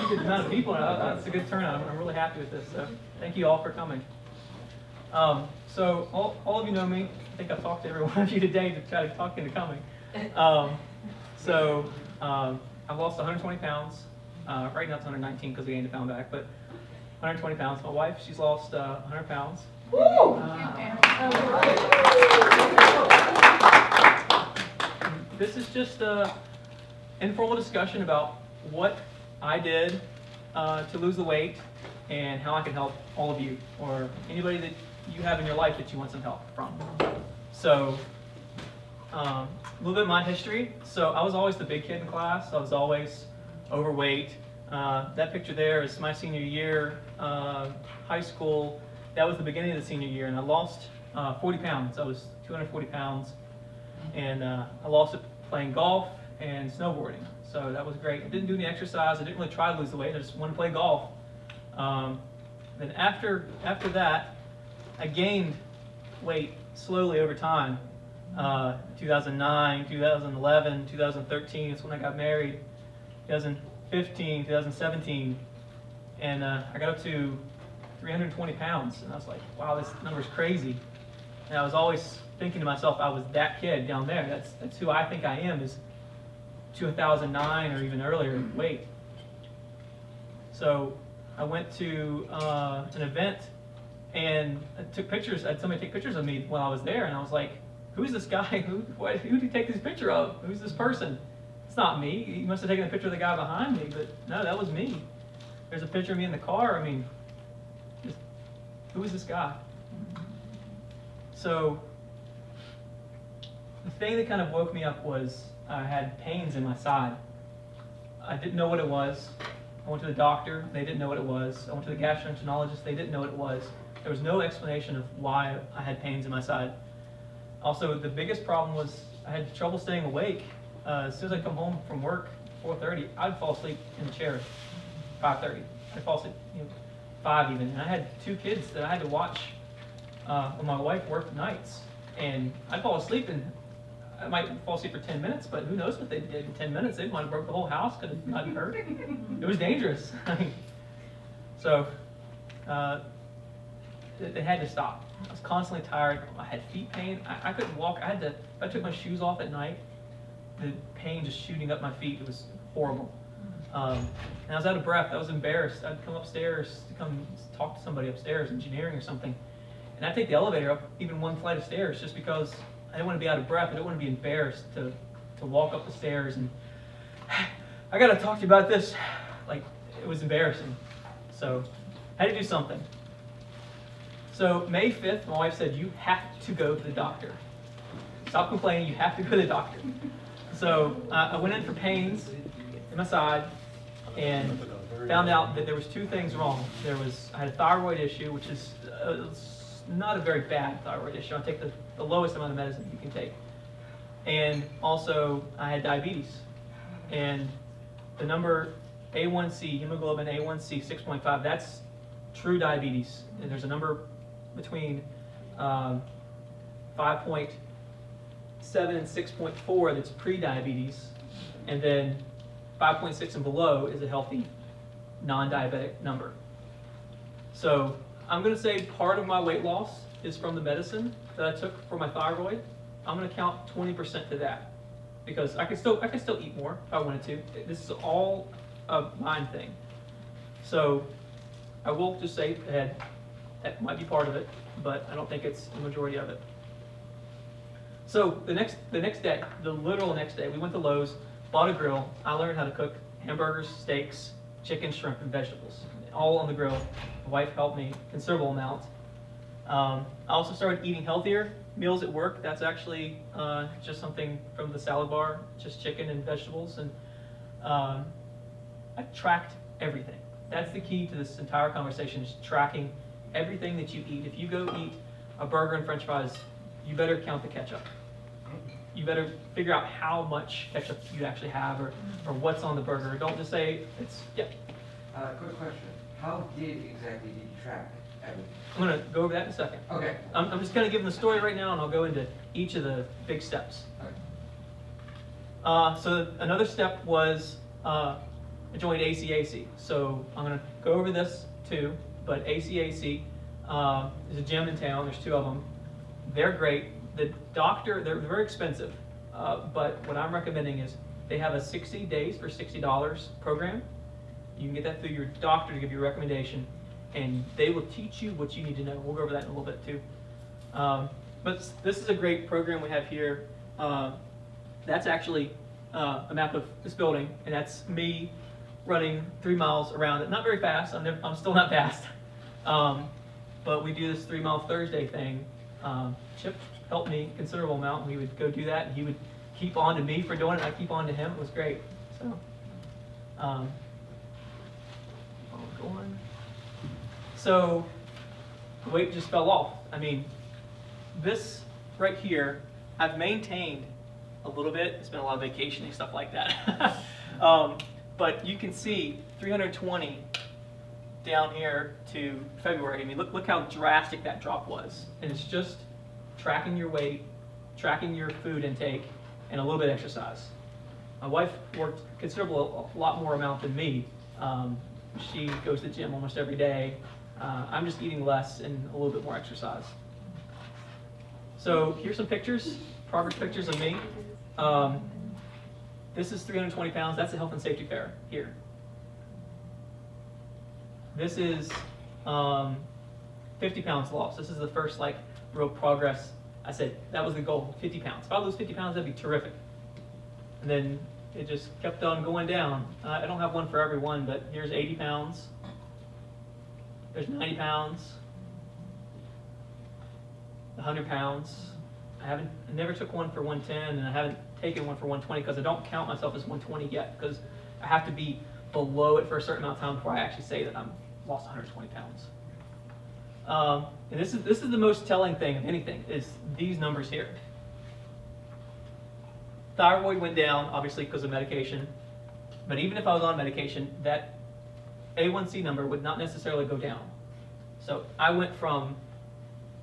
good amount of people. That's a good turnout. I'm really happy with this. So thank you all for coming. So all of you know me. I think I've talked to every one of you today to try to talk into coming. I've lost 120 pounds. Right now it's 119 because we gained a pound back, but 120 pounds. My wife, she's lost 100 pounds. This is just an informal discussion about what I did to lose the weight and how I can help all of you or anybody that you have in your life that you want some help from. So, a little bit of my history. So I was always the big kid in class. I was always overweight. That picture there is my senior year, high school. That was the beginning of the senior year, and I lost 40 pounds. I was 240 pounds, and I lost it playing golf and snowboarding. So that was great. I didn't do any exercise. I didn't really try to lose the weight. I just wanted to play golf. Then after that, I gained weight slowly over time. 2009, 2011, 2013 is when I got married. 2015, 2017, and I got up to 320 pounds, and I was like, wow, this number's crazy. And I was always thinking to myself, I was that kid down there. That's who I think I am, is 2009 or even earlier weight. So I went to an event and I took pictures. I had somebody take pictures of me while I was there, and I was like, who's this guy? Who did he take this picture of? Who's this person? It's not me. He must have taken a picture of the guy behind me, but no, that was me. There's a picture of me in the car. I mean, who is this guy? So the thing that kind of woke me up was I had pains in my side. I didn't know what it was. I went to the doctor. They didn't know what it was. I went to the gastroenterologist. They didn't know what it was. There was no explanation of why I had pains in my side. Also, the biggest problem was I had trouble staying awake. As soon as I come home from work, 4:30, I'd fall asleep in the chair. 5:30, I'd fall asleep, 5 even. And I had 2 kids that I had to watch when my wife worked nights. And I'd fall asleep, and I might fall asleep for 10 minutes, but who knows what they did in 10 minutes. They might have broke the whole house, could have gotten hurt. It was dangerous. So it had to stop. I was constantly tired. I had feet pain. I couldn't walk. If I took my shoes off at night, the pain just shooting up my feet. It was horrible. And I was out of breath. I was embarrassed. I'd come upstairs to come talk to somebody upstairs, engineering or something. And I'd take the elevator up even one flight of stairs just because I didn't want to be out of breath. I didn't want to be embarrassed to walk up the stairs and, I got to talk to you about this. Like, it was embarrassing. So I had to do something. So May 5th, my wife said, you have to go to the doctor. Stop complaining, you have to go to the doctor. So I went in for pains in my side and found out that there was 2 things wrong. I had a thyroid issue, which is not a very bad thyroid issue. I take the lowest amount of medicine you can take. And also I had diabetes. And the number A1C, hemoglobin A1C 6.5, that's true diabetes. And there's a number between 5.7 and 6.4 that's pre-diabetes, and then 5.6 and below is a healthy non-diabetic number. So I'm going to say part of my weight loss is from the medicine that I took for my thyroid. I'm going to count 20% to that because I can still eat more if I wanted to. This is all a mind thing. So I will just say ahead, that might be part of it, but I don't think it's the majority of it. So the next day, the literal next day, we went to Lowe's, bought a grill. I learned how to cook hamburgers, steaks, chicken, shrimp, and vegetables, all on the grill. My wife helped me a considerable amount. I also started eating healthier meals at work. That's actually just something from the salad bar, just chicken and vegetables. And I tracked everything. That's the key to this entire conversation, is tracking everything that you eat. If you go eat a burger and french fries, you better count the ketchup. You better figure out how much ketchup you actually have or what's on the burger. Don't just say it's, yeah. Quick question. How exactly did you track everything? I'm going to go over that in a second. Okay. I'm just kind of giving the story right now, and I'll go into each of the big steps. Okay. So another step was I joined ACAC. So I'm going to go over this too, but ACAC is a gym in town. There's 2 of them. They're great. The doctor, they're very expensive, but what I'm recommending is they have a 60 days for $60 program. You can get that through your doctor to give you a recommendation, and they will teach you what you need to know. We'll go over that in a little bit too. But this is a great program we have here. That's actually a map of this building, and that's me running 3 miles around it. Not very fast. I'm still not fast. But we do this 3 Mile Thursday thing. Chip helped me a considerable amount, and we would go do that, and he would keep on to me for doing it, and I keep on to him. It was great. So, going. So the weight just fell off. I mean, this right here, I've maintained a little bit. It's been a lot of vacationing, stuff like that. But you can see 320 down here to February. I mean, look how drastic that drop was. And it's just tracking your weight, tracking your food intake, and a little bit of exercise. My wife worked a lot more amount than me. She goes to the gym almost every day. I'm just eating less and a little bit more exercise. So here's some pictures, progress pictures of me. This is 320 pounds. That's a health and safety fair here. This is 50 pounds lost. This is the first real progress. I said that was the goal, 50 pounds. If I lose 50 pounds, that'd be terrific. And then it just kept on going down. I don't have one for everyone, but here's 80 pounds. There's 90 pounds. 100 pounds. I never took one for 110, and I haven't taken one for 120 because I don't count myself as 120 yet, because I have to be below it for a certain amount of time before I actually say that I'm lost 120 pounds. And this is the most telling thing of anything, is these numbers here. Thyroid went down, obviously, because of medication. But even if I was on medication, that A1C number would not necessarily go down. So I went from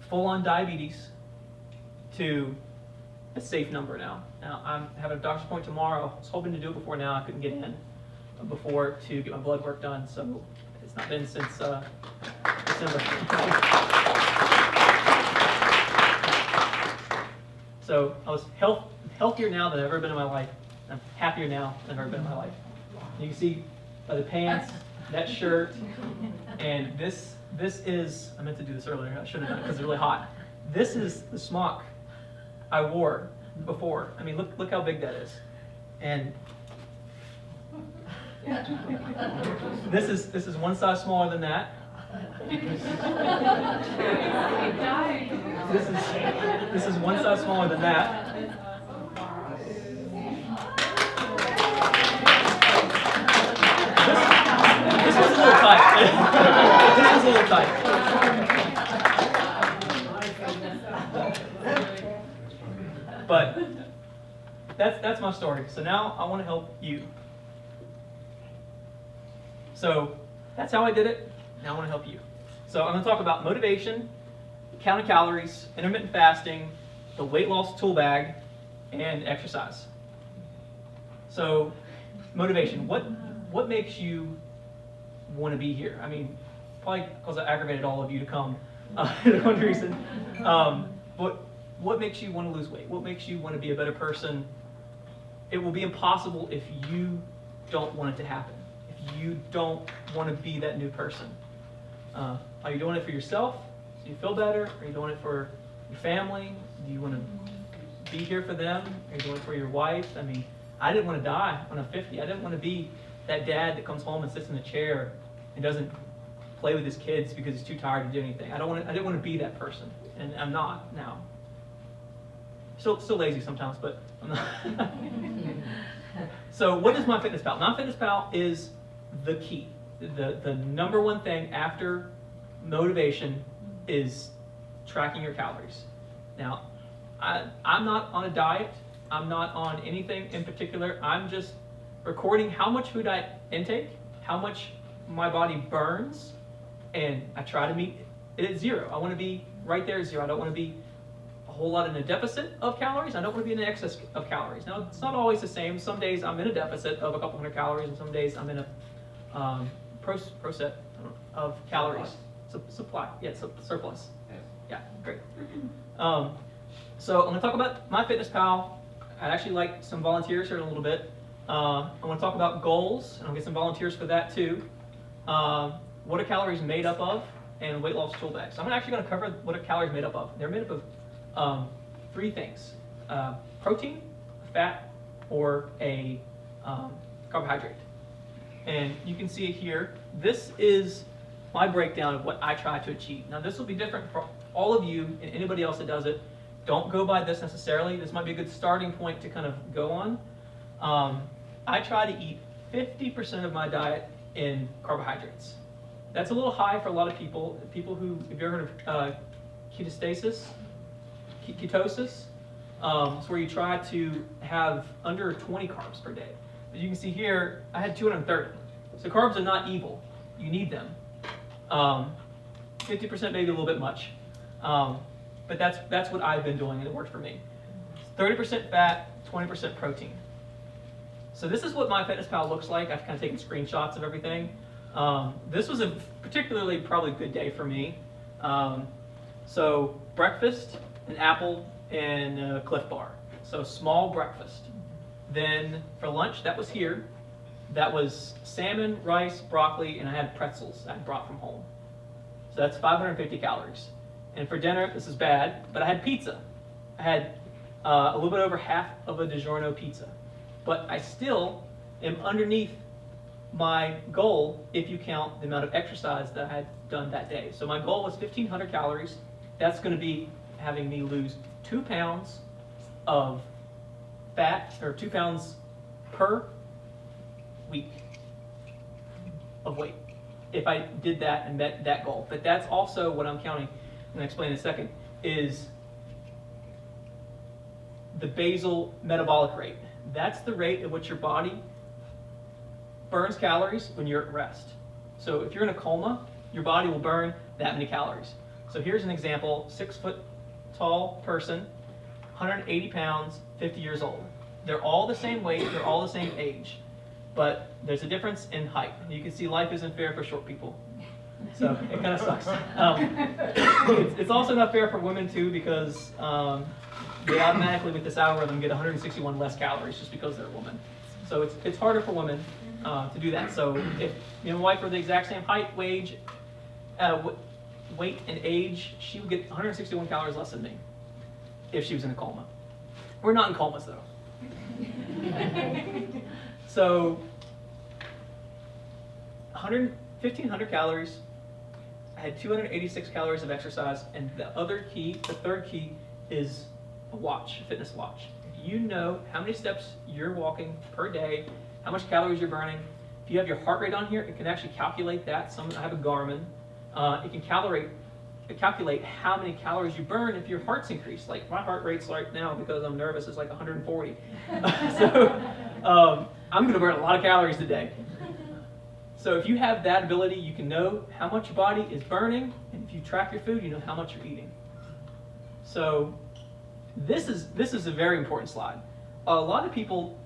full-on diabetes to a safe number now. Now, I'm having a doctor's appointment tomorrow. I was hoping to do it before now. I couldn't get in before to get my blood work done. So it's not been since December. So I was healthier now than I've ever been in my life. I'm happier now than I've ever been in my life. You can see by the pants, that shirt, and this is, I meant to do this earlier, I should have done it because it's really hot. This is the smock I wore before. I mean, look how big that is. And this is one size smaller than that. This is one size smaller than that. This was a little tight. This was a little tight. But that's my story. So now I want to help you. So that's how I did it. Now I want to help you. So I'm going to talk about motivation, counting calories, intermittent fasting, the weight loss tool bag, and exercise. So motivation. What makes you want to be here? I mean, probably because I aggravated all of you to come. One reason. What makes you want to lose weight? What makes you want to be a better person? It will be impossible if you don't want it to happen. If you don't want to be that new person. Are you doing it for yourself? Do you feel better? Are you doing it for your family? Do you want to be here for them? Are you doing it for your wife? I mean, I didn't want to die when I'm 50. I didn't want to be that dad that comes home and sits in a chair and doesn't play with his kids because he's too tired to do anything. I didn't want to be that person, and I'm not now. Still lazy sometimes, but I'm not. So what is MyFitnessPal? MyFitnessPal is the key. The number one thing after motivation is tracking your calories. Now, I'm not on a diet. I'm not on anything in particular. I'm just recording how much food I intake, how much my body burns, and I try to meet it at zero. I want to be right there at zero. I don't want to be a whole lot in a deficit of calories. I don't want to be in an excess of calories. Now, it's not always the same. Some days I'm in a deficit of a couple hundred calories, and some days I'm in a proset of calories. Supply, yeah, surplus. Yes. Yeah, great. So I'm going to talk about MyFitnessPal. I'd actually like some volunteers here in a little bit. I want to talk about goals, and I'll get some volunteers for that too. What are calories made up of, and weight loss tool bags. So I'm actually going to cover what a calorie is made up of. They're made up of 3 things: protein, fat, or a carbohydrate. And you can see it here. This is my breakdown of what I try to achieve. Now this will be different for all of you and anybody else that does it. Don't go by this necessarily. This might be a good starting point to kind of go on. I try to eat 50% of my diet in carbohydrates. That's a little high for a lot of people. People who, if you've ever heard of ketosis, it's where you try to have under 20 carbs per day. But you can see here, I had 230. So carbs are not evil. You need them. 50% maybe a little bit much. But that's what I've been doing, and it worked for me. 30% fat, 20% protein. So this is what MyFitnessPal looks like. I've kind of taken screenshots of everything. This was a particularly probably good day for me. So breakfast, an apple, and a Cliff Bar. So small breakfast. Then for lunch, that was here. That was salmon, rice, broccoli, and I had pretzels I brought from home. So that's 550 calories. And for dinner, this is bad, but I had pizza. I had a little bit over half of a DiGiorno pizza. But I still am underneath my goal if you count the amount of exercise that I had done that day. So my goal was 1,500 calories. That's going to be having me lose 2 pounds of fat, or 2 pounds per week of weight, if I did that and met that goal. But that's also what I'm counting, and I'll explain in a second, is the basal metabolic rate. That's the rate at which your body burns calories when you're at rest. So if you're in a coma, your body will burn that many calories. So here's an example: 6 foot tall person, 180 pounds, 50 years old. They're all the same weight, they're all the same age, but there's a difference in height. You can see life isn't fair for short people. So it kind of sucks. It's also not fair for women too, because they automatically with this algorithm get 161 less calories just because they're a woman. So it's harder for women to do that. So if me and my wife were the exact same height, weight, and age, she would get 161 calories less than me if she was in a coma. We're not in comas though. So 1,500 calories. I had 286 calories of exercise, and the third key is a watch, a fitness watch. You know how many steps you're walking per day, how much calories you're burning. If you have your heart rate on here, it can actually calculate that. I have a Garmin. It can calculate how many calories you burn if your heart's increased. Like my heart rate's right now, because I'm nervous, is like 140. So I'm going to burn a lot of calories today. So if you have that ability, you can know how much your body is burning, and if you track your food, you know how much you're eating. So this is a very important slide. A lot of people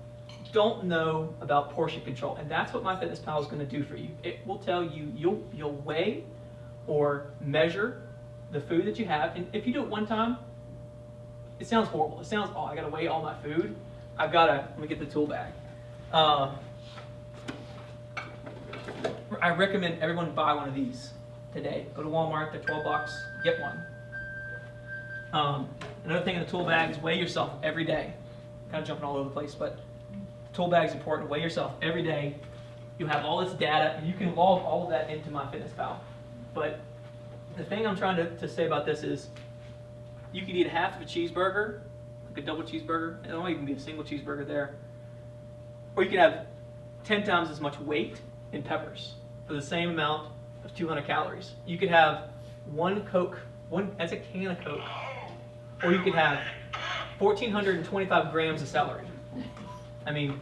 don't know about portion control, and that's what MyFitnessPal is going to do for you. It will tell you, you'll weigh or measure the food that you have, and if you do it one time, it sounds horrible. It sounds, oh, I got to weigh all my food. Let me get the tool bag. I recommend everyone buy one of these today. Go to Walmart, they're $12, get one. Another thing in the tool bag is weigh yourself every day. Kind of jumping all over the place, but tool bag is important. Weigh yourself every day. You have all this data, and you can log all of that into MyFitnessPal. But the thing I'm trying to say about this is, you can eat half of a cheeseburger, like a double cheeseburger. It don't even be a single cheeseburger there. Or you can have 10 times as much weight in peppers for the same amount of 200 calories. You could have that's a can of Coke, or you could have 1,425 grams of celery. I mean,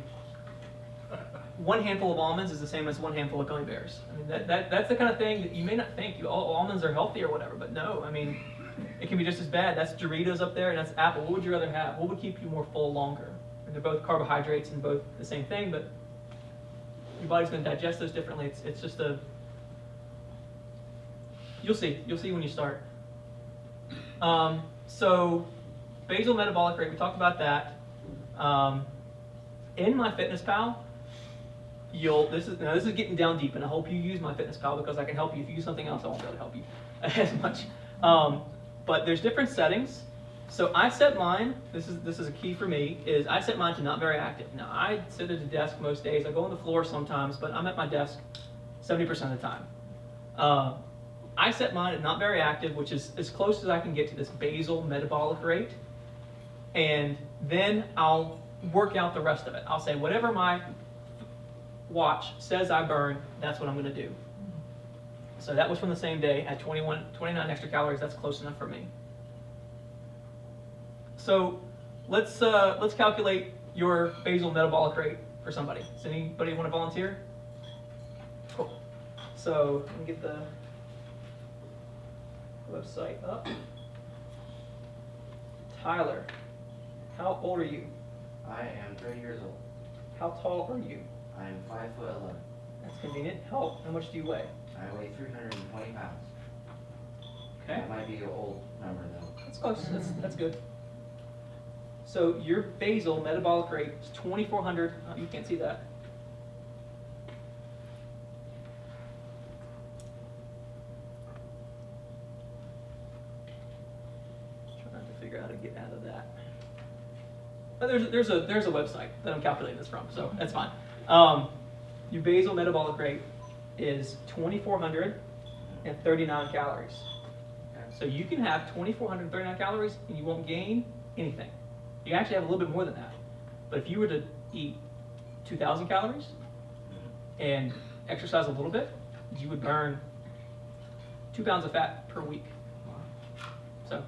one handful of almonds is the same as one handful of gummy bears. I mean, that's the kind of thing that you may not think almonds are healthy or whatever, but no, I mean, it can be just as bad. That's Doritos up there, and that's apple. What would you rather have? What would keep you more full longer? They're both carbohydrates and both the same thing, but your body's going to digest those differently. It's just a, you'll see when you start. So basal metabolic rate, we talked about that. In MyFitnessPal, this is getting down deep, and I hope you use MyFitnessPal because I can help you. If you use something else, I won't be able to help you as much. But there's different settings. So I set mine, this is a key for me, is I set mine to not very active. Now I sit at a desk most days, I go on the floor sometimes, but I'm at my desk 70% of the time. I set mine at not very active, which is as close as I can get to this basal metabolic rate, and then I'll work out the rest of it. I'll say whatever my watch says I burn, that's what I'm going to do. So that was from the same day at 29 extra calories. That's close enough for me. So let's calculate your basal metabolic rate for somebody. Does anybody want to volunteer? Cool. So let me get the website up. Tyler, how old are you? I am 30 years old. How tall are you? I am 5'11". That's convenient. How much do you weigh? I weigh 320 pounds. Okay. That might be an old number though. That's close. That's good. So your basal metabolic rate is 2,400. Oh, you can't see that. Trying to figure out how to get out of that. But there's a website that I'm calculating this from, so that's fine. Your basal metabolic rate is 2,439 calories. So you can have 2,439 calories and you won't gain anything. You actually have a little bit more than that. But if you were to eat 2,000 calories and exercise a little bit, you would burn 2 pounds of fat per week. So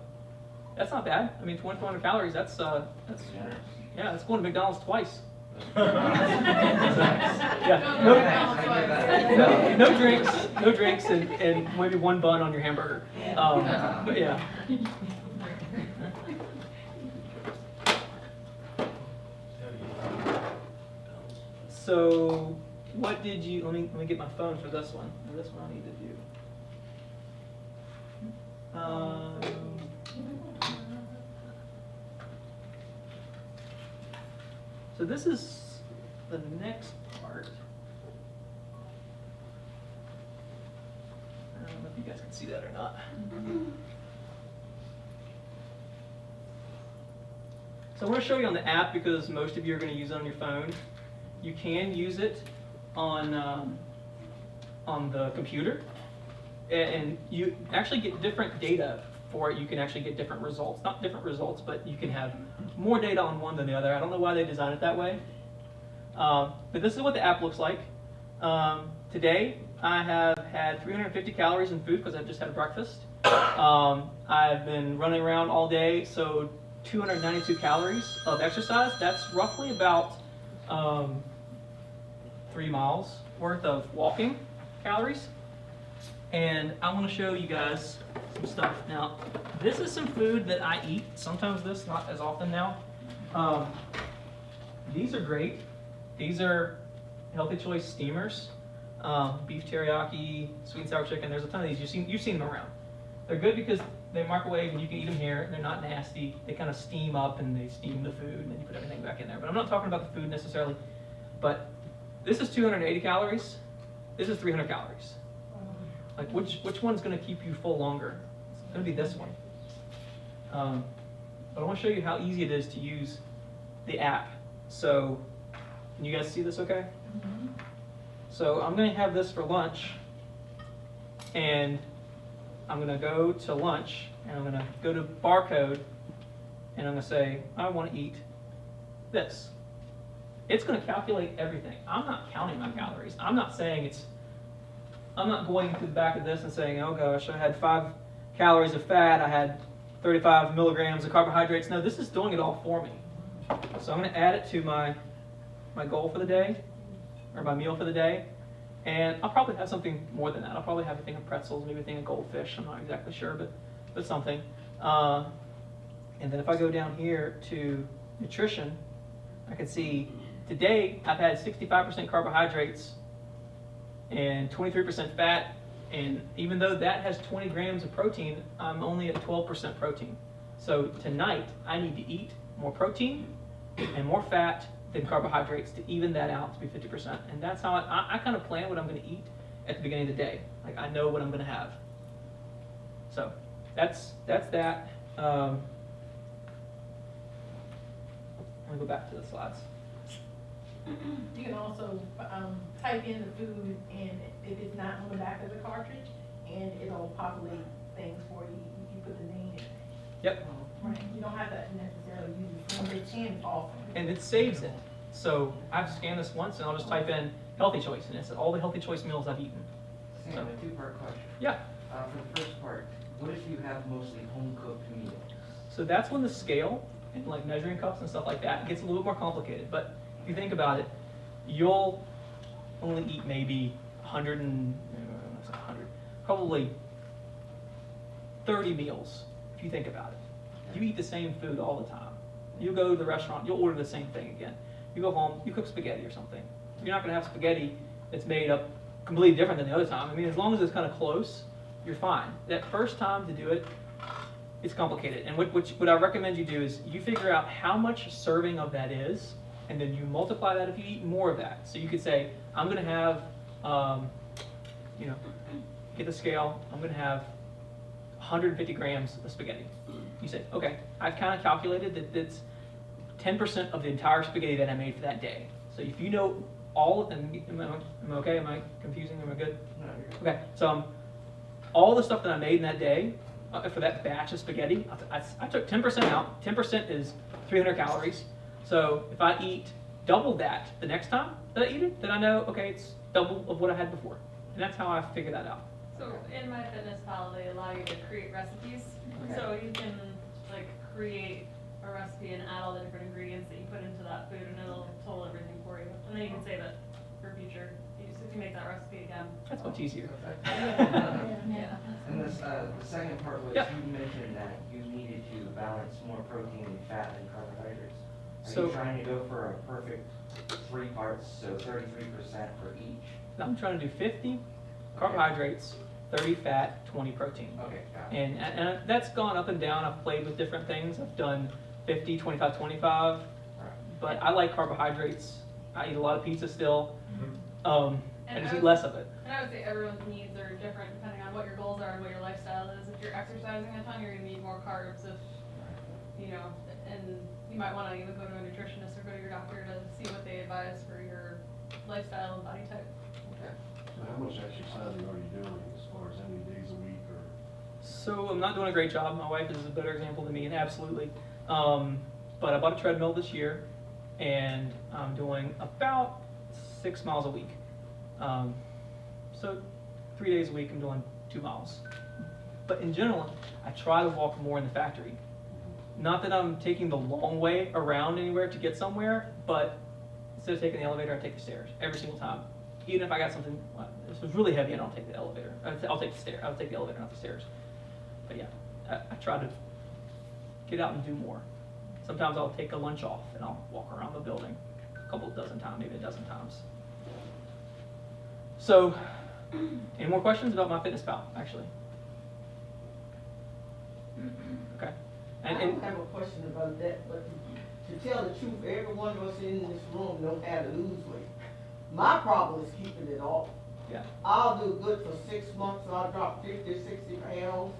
that's not bad. I mean, 2,400 calories, that's going to McDonald's twice. No drinks, and maybe one bun on your hamburger. But yeah. So, what did you? Let me get my phone for this one. This one I need to do. So this is the next part. I don't know if you guys can see that or not. So I want to show you on the app because most of you are going to use it on your phone. You can use it on the computer, and you actually get different data for it. You can actually get different results. Not different results, but you can have more data on one than the other. I don't know why they designed it that way. But this is what the app looks like. Today, I have had 350 calories in food because I've just had breakfast. I've been running around all day, so 292 calories of exercise. That's roughly about 3 miles worth of walking calories. And I want to show you guys some stuff. Now, this is some food that I eat. Sometimes this, not as often now. These are great. These are Healthy Choice steamers. Beef teriyaki, sweet and sour chicken. There's a ton of these. You've seen them around. They're good because they microwave and you can eat them here. They're not nasty. They kind of steam up and they steam the food and then you put everything back in there. But I'm not talking about the food necessarily. But this is 280 calories. This is 300 calories. Like which one's going to keep you full longer? It's going to be this one. But I want to show you how easy it is to use the app. So, can you guys see this okay? Mm-hmm. So I'm going to have this for lunch, and I'm going to go to lunch, and I'm going to go to barcode, and I'm going to say, I want to eat this. It's going to calculate everything. I'm not counting my calories. I'm not going to the back of this and saying, oh gosh, I had 5 calories of fat, I had 35 milligrams of carbohydrates. No, this is doing it all for me. So I'm going to add it to my goal for the day, or my meal for the day, and I'll probably have something more than that. I'll probably have a thing of pretzels, maybe a thing of goldfish, I'm not exactly sure, but something. And then if I go down here to nutrition, I can see today I've had 65% carbohydrates and 23% fat. And even though that has 20 grams of protein, I'm only at 12% protein. So tonight, I need to eat more protein and more fat than carbohydrates to even that out to be 50%. And that's how I kind of plan what I'm going to eat at the beginning of the day. Like, I know what I'm going to have. So that's that. Let me go back to the slides. You can also type in the food, and if it's not on the back of the cartridge, and it'll populate things for you. You put the name in. Yep. Right. You don't have to necessarily use the phone. They can also. And it saves it. So I've scanned this once, and I'll just type in healthy choice, and it's all the healthy choice meals I've eaten. Sam, a two-part question. Yeah. For the first part, what if you have mostly home-cooked meals? So that's when the scale and like measuring cups and stuff like that gets a little bit more complicated. But if you think about it, you'll only eat maybe 100, probably 30 meals if you think about it. You eat the same food all the time. You go to the restaurant, you'll order the same thing again. You go home, you cook spaghetti or something. You're not going to have spaghetti that's made up completely different than the other time. I mean, as long as it's kind of close, you're fine. That first time to do it, it's complicated. And what I recommend you do is you figure out how much serving of that is, and then you multiply that if you eat more of that. So you could say, I'm going to have, get the scale, I'm going to have 150 grams of spaghetti. You say, okay, I've kind of calculated that it's 10% of the entire spaghetti that I made for that day. So if you know all, and am I okay? Am I confusing? Am I good? No, you're good. Okay, so all the stuff that I made in that day, for that batch of spaghetti, I took 10% out. 10% is 300 calories. So if I eat double that the next time that I eat it, then I know, okay, it's double of what I had before. And that's how I figure that out. So in MyFitnessPal, they allow you to create recipes. Okay. So you can like create a recipe and add all the different ingredients that you put into that food, and it'll total everything for you. And then you can save it for future use if you make that recipe again. That's much easier. Yeah. And the second part was, Yeah. you mentioned that you needed to balance more protein and fat than carbohydrates. Are So- you trying to go for a perfect 3 parts, so 33% for each? I'm trying to do 50 carbohydrates, 30 fat, 20 protein. Okay, got it. And that's gone up and down. I've played with different things. I've done 50, 25, 25. Right. But I like carbohydrates. I eat a lot of pizza still. I And just I eat would- less of it. And I would say everyone's needs are different depending on what your goals are and what your lifestyle is. If you're exercising a ton, you're gonna need more carbs. If, and you might wanna even go to a nutritionist or go to your doctor to see what they advise for your lifestyle and body type. Okay. So how much exercising are you doing as far as how many days a week or? So I'm not doing a great job. My wife is a better example than me, and absolutely. But I bought a treadmill this year, and I'm doing about 6 miles a week. So 3 days a week, I'm doing 2 miles. But in general, I try to walk more in the factory. Not that I'm taking the long way around anywhere to get somewhere, but instead of taking the elevator, I take the stairs every single time. Even if I got something, well, this was really heavy, I don't take the elevator. I'll take the stair. I'll take the elevator, not the stairs. But yeah, I try to get out and do more. Sometimes I'll take a lunch off and I'll walk around the building a couple dozen times, maybe a dozen times. So, any more questions about MyFitnessPal, actually? Okay. I don't have a question about that, but to tell the truth, every one of us in this room know how to lose weight. My problem is keeping it off. Yeah. I'll do good for 6 months, and I'll drop 50, 60 pounds,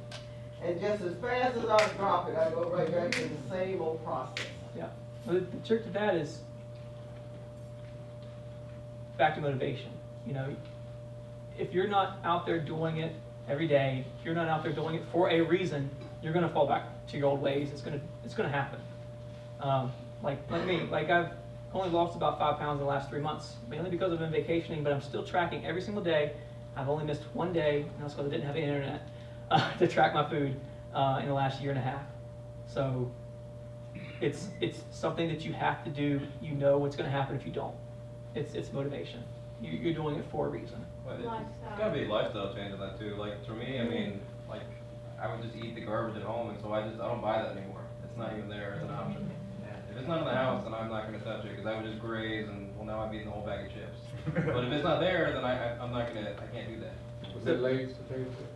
and just as fast as I drop it, I go right back to the same old process. Yeah. Well, the trick to that is back to motivation. You know, if you're not out there doing it every day, if you're not out there doing it for a reason, you're going to fall back to your old ways. It's going to happen. Like me, like I've only lost about 5 pounds in the last 3 months, mainly because I've been vacationing, but I'm still tracking every single day. I've only missed 1 day, and that's because I didn't have the internet to track my food in the last year and a half. So it's something that you have to do. You know what's going to happen if you don't. It's motivation. You're doing it for a reason. But it's gotta be a lifestyle change in that too. Like for me, I mean, like I would just eat the garbage at home, and so I don't buy that anymore. It's not even there as an option. If it's not in the house, then I'm not gonna touch it because I would just graze and well, now I'm eating the whole bag of chips. But if it's not there, then I'm not gonna, I can't do that. Was that Lay's potato chip?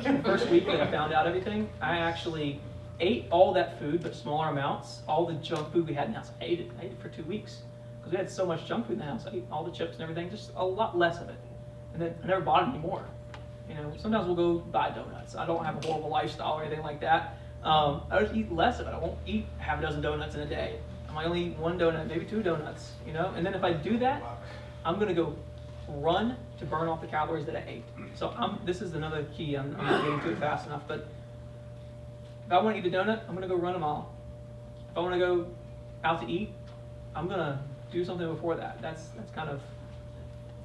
The first week that I found out everything, I actually ate all that food, but smaller amounts. All the junk food we had in the house, I ate it for 2 weeks. Because we had so much junk food in the house. I ate all the chips and everything, just a lot less of it. And then I never bought it anymore. You know, sometimes we'll go buy donuts. I don't have a horrible lifestyle or anything like that. I just eat less of it. I won't eat half a dozen donuts in a day. I might only eat 1 donut, maybe 2 donuts, you know? And then if I do that, I'm gonna go run to burn off the calories that I ate. So this is another key. I'm not getting to it fast enough, but if I wanna eat a donut, I'm gonna go run a mile. If I wanna go out to eat, I'm gonna do something before that. That's kind of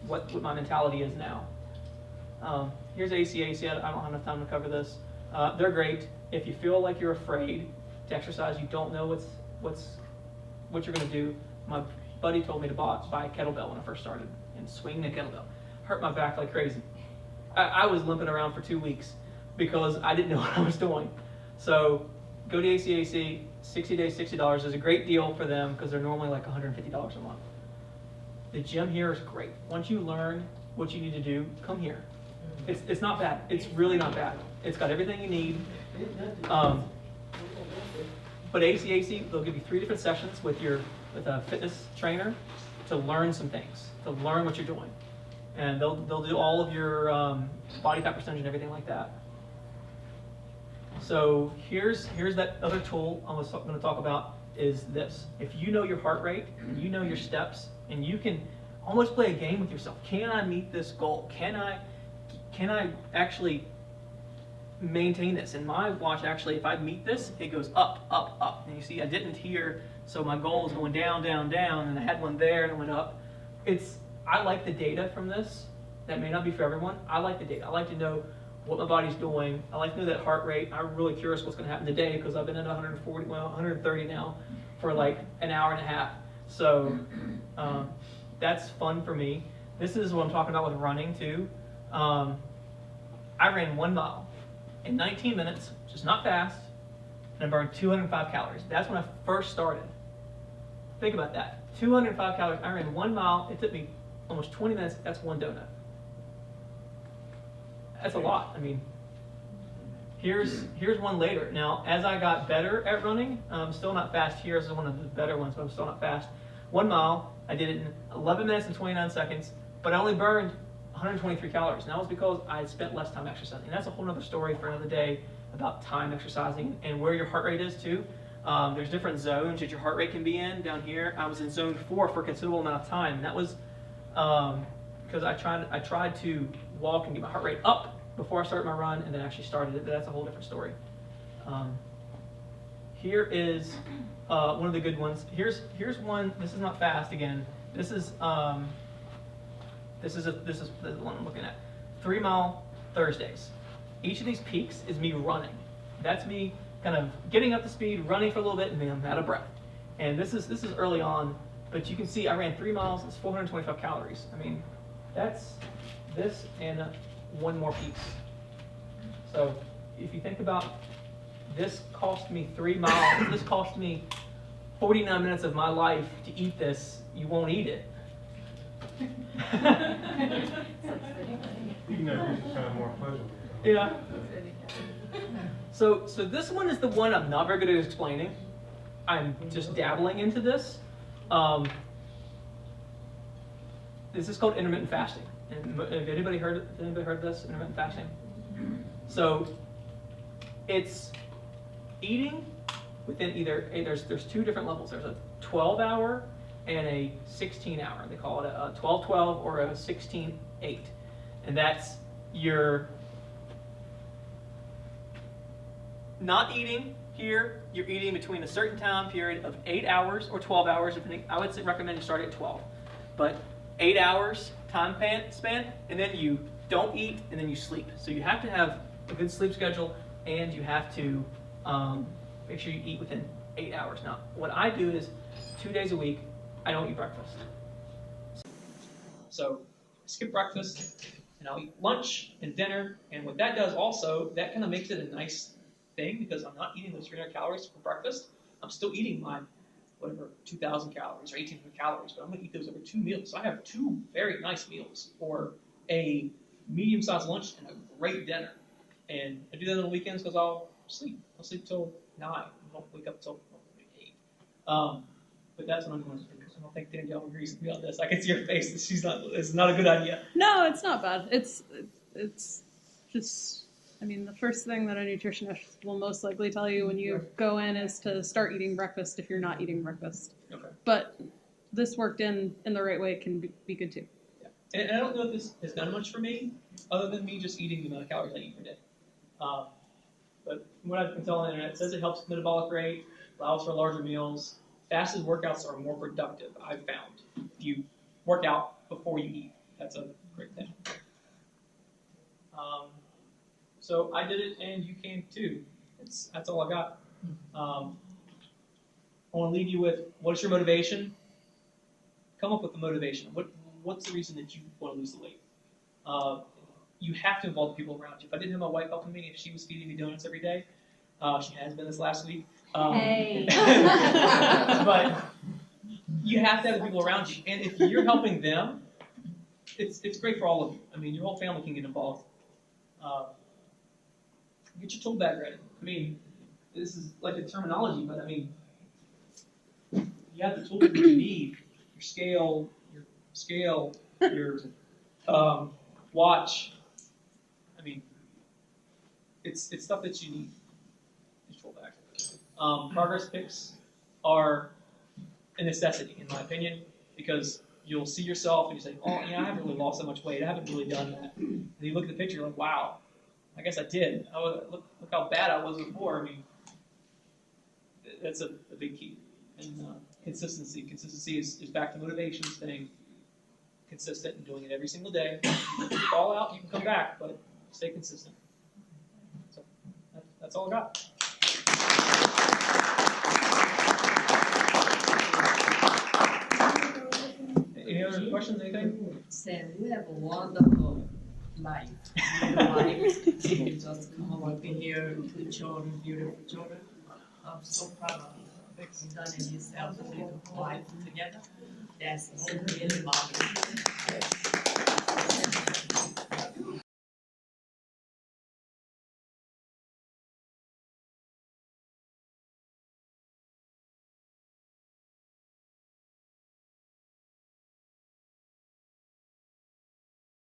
what my mentality is now. Here's ACAC. I don't have enough time to cover this. They're great. If you feel like you're afraid to exercise, you don't know what you're gonna do. My buddy told me to buy a kettlebell when I first started and swing the kettlebell. Hurt my back like crazy. I was limping around for 2 weeks because I didn't know what I was doing. So go to ACAC, 60 days, $60 is a great deal for them because they're normally like $150 a month. The gym here is great. Once you learn what you need to do, come here. It's not bad. It's really not bad. It's got everything you need. But ACAC, they'll give you 3 different sessions with a fitness trainer to learn some things, to learn what you're doing. And they'll do all of your body fat percentage and everything like that. So here's that other tool I was going to talk about is this. If you know your heart rate, and you know your steps, and you can almost play a game with yourself. Can I meet this goal? Can I actually maintain this? And my watch actually, if I meet this, it goes up, up, up. And you see, I didn't here, so my goal is going down, down, down, and I had one there and it went up. I like the data from this. That may not be for everyone. I like the data. I like to know what my body's doing. I like to know that heart rate. I'm really curious what's going to happen today because I've been at 130 now for like an hour and a half. So that's fun for me. This is what I'm talking about with running too. I ran 1 mile in 19 minutes, which is not fast, and I burned 205 calories. That's when I first started. Think about that. 205 calories. I ran 1 mile. It took me almost 20 minutes. That's 1 donut. That's a lot. I mean, here's one later. Now, as I got better at running, I'm still not fast here. This is one of the better ones, but I'm still not fast. 1 mile, I did it in 11 minutes and 29 seconds, but I only burned 123 calories. And that was because I had spent less time exercising. And that's a whole other story for another day about time exercising and where your heart rate is too. There's different zones that your heart rate can be in. Down here, I was in zone 4 for a considerable amount of time. And that was because I tried to walk and get my heart rate up before I started my run, and then actually started it. But that's a whole different story. Here is one of the good ones. Here's one. This is not fast again. This is the one I'm looking at. 3 Mile Thursdays. Each of these peaks is me running. That's me kind of getting up to speed, running for a little bit, and then I'm out of breath. And this is early on, but you can see I ran 3 miles. It's 425 calories. I mean, that's this and 1 more piece. So if you think about this cost me 3 miles, this cost me 49 minutes of my life to eat this, you won't eat it. You know, you sound more pleasant. Yeah. So this one is the one I'm not very good at explaining. I'm just dabbling into this. This is called intermittent fasting. And have anybody heard of this, intermittent fasting? So it's eating within there's 2 different levels. There's a 12-hour and a 16-hour. They call it a 12-12 or a 16-8. And that's your not eating here. You're eating between a certain time period of 8 hours or 12 hours. Depending, I would recommend you start at 12. But 8 hours time span, and then you don't eat, and then you sleep. So you have to have a good sleep schedule, and you have to make sure you eat within 8 hours. Now, what I do is 2 days a week, I don't eat breakfast. So skip breakfast, and I'll eat lunch and dinner, and what that does also, that kind of makes it a nice thing because I'm not eating those 300 calories for breakfast. I'm still eating my, whatever, 2,000 calories or 1,800 calories, but I'm gonna eat those over 2 meals. So I have 2 very nice meals or a medium-sized lunch and a great dinner. And I do that on the weekends because I'll sleep. I'll sleep till 9. I won't wake up till 8. But that's what I'm going to do. I don't think Danielle agrees with me on this. I can see her face that it's not a good idea. No, it's not bad. It's just, I mean, the first thing that a nutritionist will most likely tell you when you go in is to start eating breakfast if you're not eating breakfast. Okay. But this worked in the right way can be good too. Yeah. And I don't know if this has done much for me, other than me just eating the amount of calories I eat per day. But from what I've been telling the internet, it says it helps with metabolic rate, allows for larger meals. Fasted workouts are more productive, I've found. If you work out before you eat, that's a great thing. So I did it, and you can too. That's all I got. I want to leave you with, what is your motivation? Come up with the motivation. What's the reason that you want to lose the weight? You have to involve the people around you. If I didn't have my wife helping me, if she was feeding me donuts every day, she has been this last week. Hey. But you have to have the people around you. And if you're helping them, it's great for all of you. I mean, your whole family can get involved. Get your tool bag ready. I mean, this is like a terminology, but I mean, you have the tools that you need. Your scale, your watch. I mean, it's stuff that you need. Your tool bag. Progress pics are a necessity, in my opinion, because you'll see yourself and you say, oh, yeah, I haven't really lost that much weight. I haven't really done that. And you look at the picture, you're like, wow, I guess I did. Look how bad I was before. I mean, that's a big key. And consistency. Consistency is back to motivation, staying consistent and doing it every single day. If you fall out, you can come back, but stay consistent. So that's all I got. Any other questions, anything? Sam, you have a wonderful life. You just come up in here with 2 children, beautiful children. I'm so proud of you. You've done it yourself and your wife together. That's really marvelous.